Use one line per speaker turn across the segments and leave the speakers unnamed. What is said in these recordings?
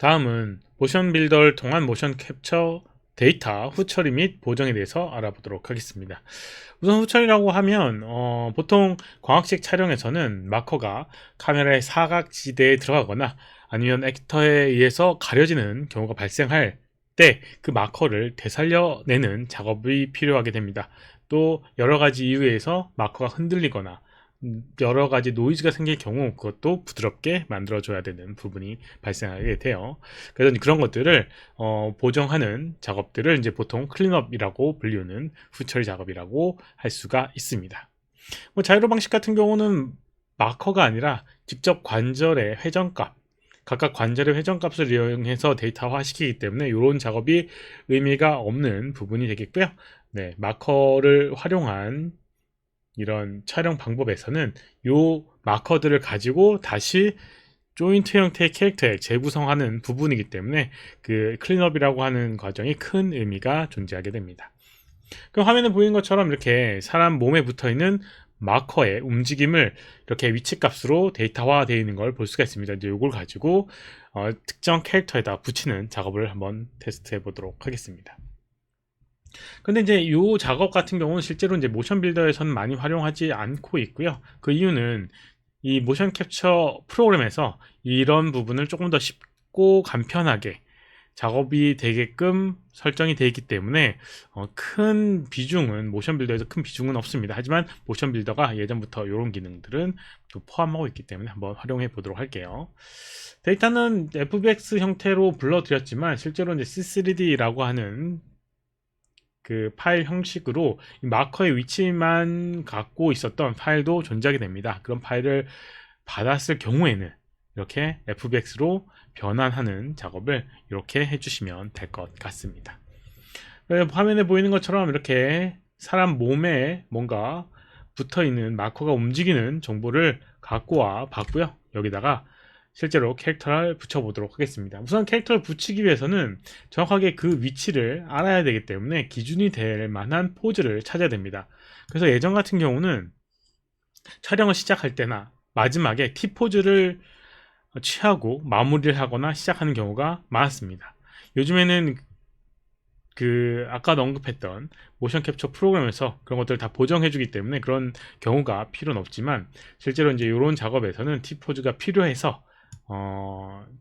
다음은 모션 빌더를 통한 모션 캡처 데이터 후처리 및 보정에 대해서 알아보도록 하겠습니다. 우선 후처리라고 하면 보통 광학식 촬영에서는 마커가 카메라의 사각지대에 들어가거나 아니면 액터에 의해서 가려지는 경우가 발생할 때 그 마커를 되살려내는 작업이 필요하게 됩니다. 또 여러 가지 이유에서 마커가 흔들리거나 여러 가지 노이즈가 생길 경우 그것도 부드럽게 만들어줘야 되는 부분이 발생하게 돼요. 그래서 그런 것들을 보정하는 작업들을 이제 보통 클린업이라고 불리우는 후처리 작업이라고 할 수가 있습니다. 뭐 자이로 방식 같은 경우는 마커가 아니라 직접 관절의 회전값, 각각 관절의 회전값을 이용해서 데이터화 시키기 때문에 이런 작업이 의미가 없는 부분이 되겠고요. 네, 마커를 활용한 이런 촬영 방법에서는 요 마커들을 가지고 다시 조인트 형태의 캐릭터에 재구성하는 부분이기 때문에 그 클린업이라고 하는 과정이 큰 의미가 존재하게 됩니다. 그럼 화면에 보이는 것처럼 이렇게 사람 몸에 붙어 있는 마커의 움직임을 이렇게 위치값으로 데이터화되어 있는 걸 볼 수가 있습니다. 이제 이걸 가지고 특정 캐릭터에다 붙이는 작업을 한번 테스트해 보도록 하겠습니다. 근데 이제 이 작업 같은 경우는 실제로 이제 모션 빌더에서는 많이 활용하지 않고 있고요. 그 이유는 이 모션 캡처 프로그램에서 이런 부분을 조금 더 쉽고 간편하게 작업이 되게끔 설정이 되어 있기 때문에 큰 비중은 모션 빌더에서 큰 비중은 없습니다. 하지만 모션 빌더가 예전부터 이런 기능들은 또 포함하고 있기 때문에 한번 활용해 보도록 할게요. 데이터는 FBX 형태로 불러드렸지만 실제로 이제 C3D라고 하는 그 파일 형식으로 마커의 위치만 갖고 있었던 파일도 존재하게 됩니다. 그런 파일을 받았을 경우에는 이렇게 FBX로 변환하는 작업을 이렇게 해주시면 될 것 같습니다. 화면에 보이는 것처럼 이렇게 사람 몸에 뭔가 붙어있는 마커가 움직이는 정보를 갖고 와 봤고요. 여기다가 실제로 캐릭터를 붙여보도록 하겠습니다. 우선 캐릭터를 붙이기 위해서는 정확하게 그 위치를 알아야 되기 때문에 기준이 될 만한 포즈를 찾아야 됩니다. 그래서 예전 같은 경우는 촬영을 시작할 때나 마지막에 T포즈를 취하고 마무리를 하거나 시작하는 경우가 많았습니다. 요즘에는 그 아까도 언급했던 모션 캡처 프로그램에서 그런 것들을 다 보정해 주기 때문에 그런 경우가 필요는 없지만 실제로 이제 이런 작업에서는 T포즈가 필요해서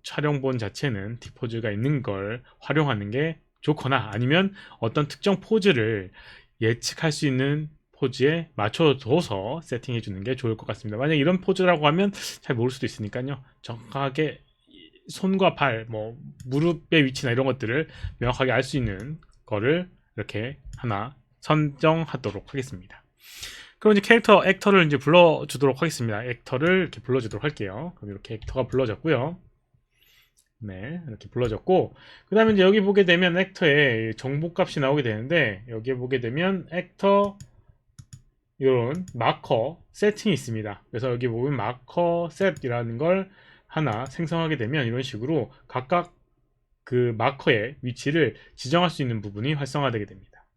촬영본 자체는 T포즈가 있는 걸 활용하는 게 좋거나 아니면 어떤 특정 포즈를 예측할 수 있는 포즈에 맞춰줘서 세팅해 주는 게 좋을 것 같습니다. 만약 이런 포즈라고 하면 잘 모를 수도 있으니까요. 정확하게 손과 발, 뭐 무릎의 위치나 이런 것들을 명확하게 알 수 있는 거를 이렇게 하나 선정하도록 하겠습니다. 그럼 이제 캐릭터 액터를 이제 불러주도록 하겠습니다. 액터를 이렇게 불러주도록 할게요. 그럼 이렇게 액터가 불러졌고요. 네, 이렇게 불러졌고, 그 다음에 이제 여기 보게 되면 액터에 정보값이 나오게 되는데, 여기에 보게 되면 액터 이런 마커 세팅이 있습니다. 그래서 여기 보면 마커 셋이라는 걸 하나 생성하게 되면 이런 식으로 각각 그 마커의 위치를 지정할 수 있는 부분이 활성화되게 됩니다.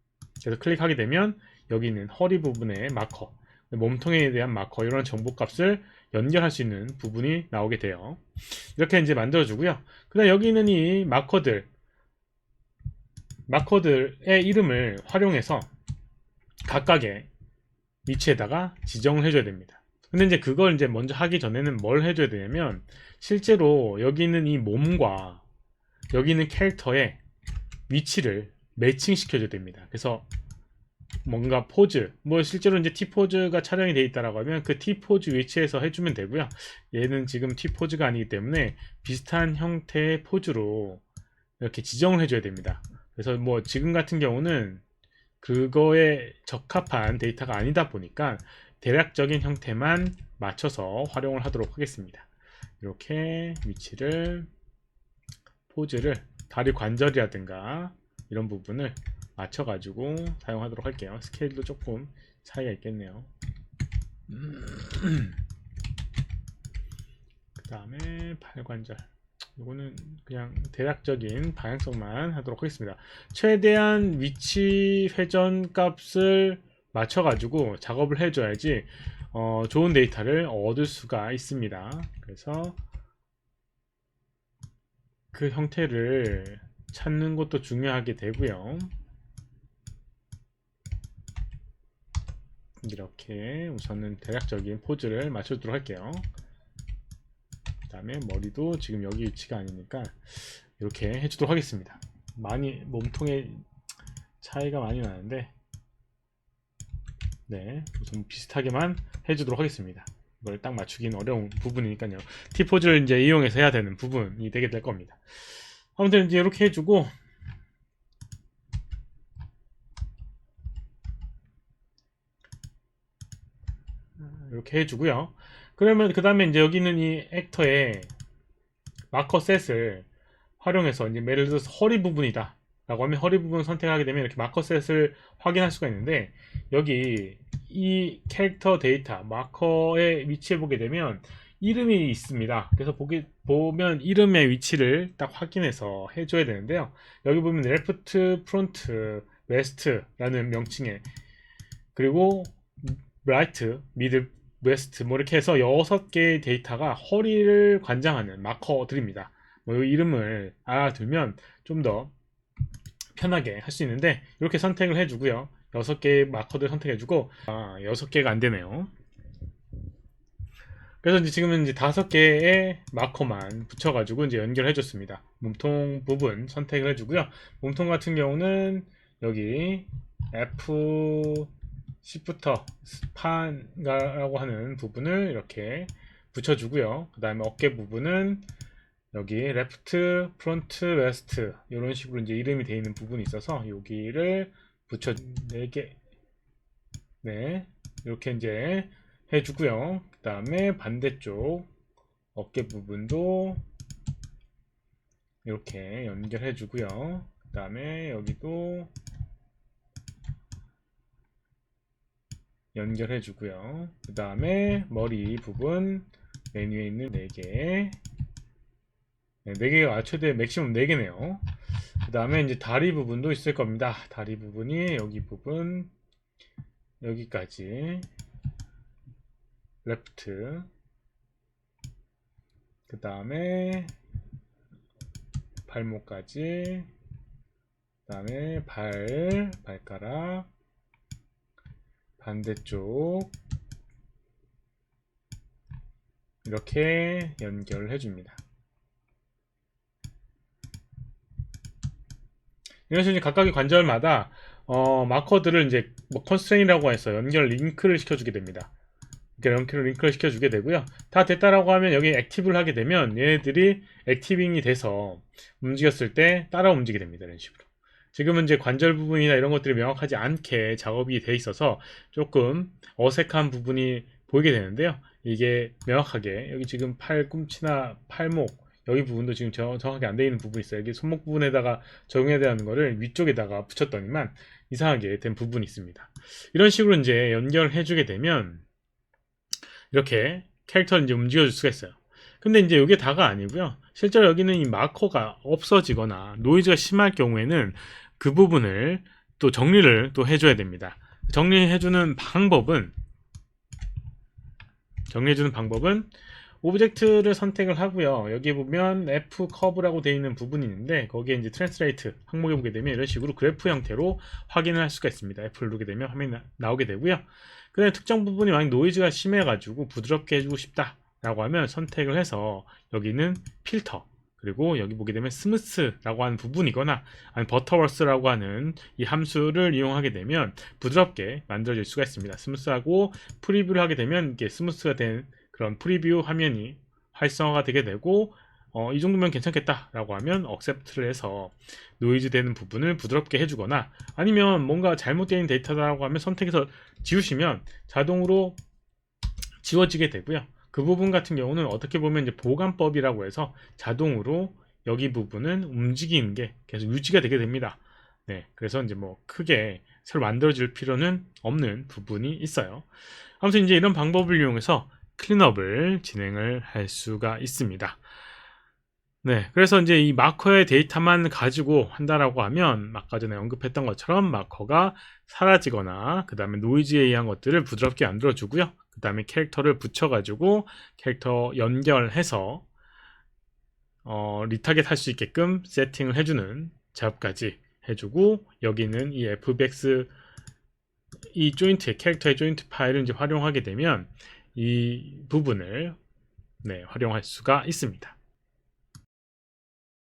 그래서 클릭하게 되면 여기 있는 허리 부분의 마커, 몸통에 대한 마커 이런 정보값을 연결할 수 있는 부분이 나오게 돼요. 이렇게 이제 만들어주고요. 그다음 여기 있는 이 마커들의 이름을 활용해서 각각의 위치에다가 지정을 해줘야 됩니다. 근데 이제 그걸 이제 먼저 하기 전에는 뭘 해줘야 되냐면 실제로 여기 있는 이 몸과 여기 있는 캐릭터의 위치를 매칭 시켜줘야 됩니다. 그래서 뭔가 포즈, 뭐 실제로 이제 T포즈가 촬영이 되어 있다라고 하면 그 T포즈 위치에서 해주면 되고요. 얘는 지금 T포즈가 아니기 때문에 비슷한 형태의 포즈로 이렇게 지정을 해줘야 됩니다. 그래서 뭐 지금 같은 경우는 그거에 적합한 데이터가 아니다 보니까 대략적인 형태만 맞춰서 활용을 하도록 하겠습니다. 이렇게 위치를 포즈를 다리 관절이라든가 이런 부분을 맞춰 가지고 사용하도록 할게요. 스케일도 조금 차이가 있겠네요. 그 다음에 팔관절, 이거는 그냥 대략적인 방향성만 하도록 하겠습니다. 최대한 위치 회전 값을 맞춰 가지고 작업을 해줘야지 좋은 데이터를 얻을 수가 있습니다. 그래서 그 형태를 찾는 것도 중요하게 되고요. 이렇게 우선은 대략적인 포즈를 맞춰주도록 할게요. 그 다음에 머리도 지금 여기 위치가 아니니까 이렇게 해주도록 하겠습니다. 많이 몸통의 차이가 많이 나는데 네, 우선 비슷하게만 해주도록 하겠습니다. 이걸 딱 맞추기는 어려운 부분이니까요. T포즈를 이제 이용해서 해야 되는 부분이 되게 될 겁니다. 아무튼 이제 이렇게 해주고 이렇게 해주고요. 그러면 그 다음에 이제 여기 있는 이 액터의 마커 셋을 활용해서 이제 예를 들어서 허리 부분이다 라고 하면 허리 부분 선택하게 되면 이렇게 마커 셋을 확인할 수가 있는데 여기 이 캐릭터 데이터 마커의 위치에 보게 되면 이름이 있습니다. 그래서 보면 이름의 위치를 딱 확인해서 해줘야 되는데요. 여기 보면 레프트, 프론트, 웨스트라는 명칭에 그리고 라이트, 미들, 웨스트 뭐 이렇게 해서 6개의 데이터가 허리를 관장하는 마커들입니다. 뭐 이 이름을 알아두면 좀 더 편하게 할 수 있는데 이렇게 선택을 해주고요. 6개의 마커들 선택해주고 6개가 안되네요. 그래서 이제 지금은 이제 5개의 마커만 붙여가지고 이제 연결해줬습니다. 몸통 부분 선택을 해주고요. 몸통 같은 경우는 여기 F10부터 스판이라고 하는 부분을 이렇게 붙여주고요. 그 다음에 어깨 부분은 여기 레프트, 프론트, 웨스트 이런 식으로 이제 이름이 되어 있는 부분이 있어서 여기를 붙여 4개 네 이렇게 이제 해주고요. 그 다음에 반대쪽 어깨 부분도 이렇게 연결해주고요. 그 다음에 여기도 연결해주고요. 그 다음에 머리 부분 맨 위에 있는 4개 4개가 최대 맥시멈 4개네요. 그 다음에 이제 다리 부분도 있을 겁니다. 다리 부분이 여기 부분 여기까지 레프트 그 다음에 발목까지 그 다음에 발가락 반대쪽 이렇게 연결을 해줍니다. 이런 식으로 각각의 관절마다 마커들을 이제 뭐 컨스트레인이라고 해서 연결 링크를 시켜주게 됩니다. 이렇게 링크를 시켜주게 되고요. 다 됐다라고 하면 여기 액티브를 하게 되면 얘네들이 액티빙이 돼서 움직였을 때 따라 움직이게 됩니다. 이런 식으로. 지금은 이제 관절 부분이나 이런 것들이 명확하지 않게 작업이 돼 있어서 조금 어색한 부분이 보이게 되는데요. 이게 명확하게 여기 지금 팔꿈치나 팔목 여기 부분도 지금 정확하게 안 되어 있는 부분이 있어요. 여기 손목 부분에다가 적용해야 되는 거를 위쪽에다가 붙였더니만 이상하게 된 부분이 있습니다. 이런 식으로 이제 연결해 주게 되면 이렇게 캐릭터를 이제 움직여 줄 수가 있어요. 근데 이제 이게 다가 아니고요. 실제로 여기는 이 마커가 없어지거나 노이즈가 심할 경우에는 그 부분을 또 정리를 또 해줘야 됩니다. 정리해주는 방법은 오브젝트를 선택을 하고요. 여기 보면 F 커브라고 되어 있는 부분이 있는데 거기에 이제 트랜스레이트 항목에 보게 되면 이런 식으로 그래프 형태로 확인을 할 수가 있습니다. F를 누르게 되면 화면이 나오게 되고요. 그 다음에 특정 부분이 만약 노이즈가 심해가지고 부드럽게 해주고 싶다 라고 하면 선택을 해서 여기는 필터 그리고 여기 보게 되면 스무스라고 하는 부분이거나 아니면 버터워스라고 하는 이 함수를 이용하게 되면 부드럽게 만들어질 수가 있습니다. 스무스하고 프리뷰를 하게 되면 이게 스무스가 된 그런 프리뷰 화면이 활성화가 되게 되고 이 정도면 괜찮겠다 라고 하면 억셉트를 해서 노이즈 되는 부분을 부드럽게 해주거나 아니면 뭔가 잘못된 데이터라고 하면 선택해서 지우시면 자동으로 지워지게 되고요. 그 부분 같은 경우는 어떻게 보면 이제 보관법이라고 해서 자동으로 여기 부분은 움직이는 게 계속 유지가 되게 됩니다. 네, 그래서 이제 뭐 크게 새로 만들어질 필요는 없는 부분이 있어요. 아무튼 이제 이런 방법을 이용해서 클린업을 진행을 할 수가 있습니다. 네, 그래서 이제 이 마커의 데이터만 가지고 한다라고 하면 아까 전에 언급했던 것처럼 마커가 사라지거나 그 다음에 노이즈에 의한 것들을 부드럽게 만들어 주고요. 그 다음에 캐릭터를 붙여가지고 캐릭터 연결해서 리타겟 할 수 있게끔 세팅을 해주는 작업까지 해주고, 여기는 이 fbx 이 조인트 캐릭터의 조인트 파일을 이제 활용하게 되면 이 부분을 활용할 수가 있습니다.